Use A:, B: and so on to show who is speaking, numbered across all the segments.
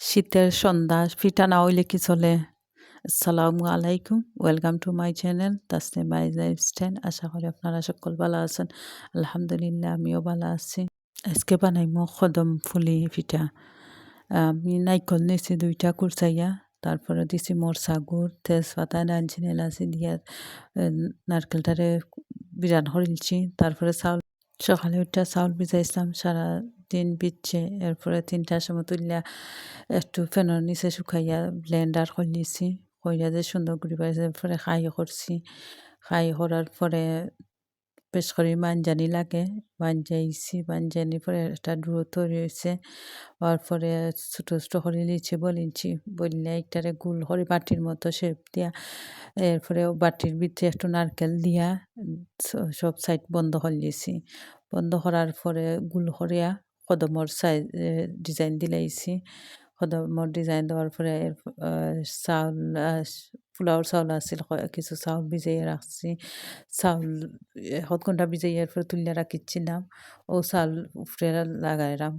A: শীতের সন্ধ্যা পিঠা না হইলে কি চলে? আসসালামু আলাইকুম, ওয়েলকাম টু মাই চ্যানেল তাসনিমাই লাইফস্টাইল। আশা করি আপনারা সকল ভালো আছেন। আলহামদুলিল্লাহ আমিও ভালো আছি। আজকে বানাইমো কদম ফুলি পিঠা। আমি নাইকল নিয়েছি 2টা কুরচাইয়া, তারপরে দিছি মরচা গুড়, তেজপাতা, দারচিনি, এলাচি দিয়া নারকেলটারে বিরান হরিলছি। তারপরে সকালে উঠে চাউল ভিজাইছিলাম, সারাদিন ভিজছে। এরপরে 3টার সময় তুললা একটু ফ্যানের নিচে শুকাইয়া ব্লেন্ডার করে নিয়েছি। কইরা যে সুন্দর করে পাইছে, পরে করছি। করার পরে বেশ করে মানজানি লাগে, মানজাইছি। মানজানি পরে একটা ডুয়ো তৈরি হয়েছে। হওয়ার পরে ছোটো ছোটো করে লিচি বলিনছি, বললে একটারে গোল করে বাটির মতো শেপ দিয়া, এরপরে বাটির ভিতরে একটু নারকেল দিয়া সব সাইড বন্ধ করে লিয়েছি। বন্ধ করার পরে গোল করিয়া কদমর সাইজ ডিজাইন দিলাইছি। কদমর ডিজাইন দেওয়ার পরে চাউল, পোলাওর চাউল আছিল, কিছু চাউল ভিজাইয়া রাখছি। চাউল 1 ঘন্টা ভিজাইয়ার পরে তুলিয়া রাখিছিলাম। ও চাউল উপরে লাগাইলাম,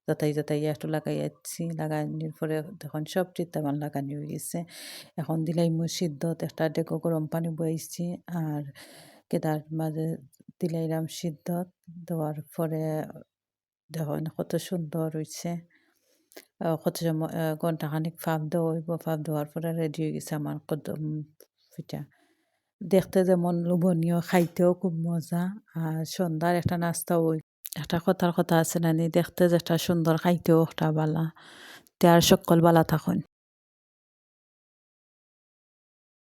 A: যাতাই একটু লাগাইয়াছি। লাগানোর পরে তখন সব আমার লাগানি হয়ে গেছে। এখন দিলাইমু সিদ্ধত, একটা ডেকো গরম পানি বয়াইছি আর কেদার মাঝে দিলাইলাম সিদ্ধত। দেওয়ার পরে দেখুন কত সুন্দর হয়েছে। কত সময় ঘন্টাখানিক ফাঁক দেওয়া হইব। ফাঁক দেওয়ার পরে রেডি হয়ে গেছে আমার কদম পিঠা। দেখতে যেমন লোভনীয়, খাইতেও খুব মজা। আর সন্ধ্যার একটা নাস্তা ওই একটা কথার কথা আছে নানি, দেখতে যেটা সুন্দর, খাইতেও একটা বালা। তে আর সকল বালা থাকুন।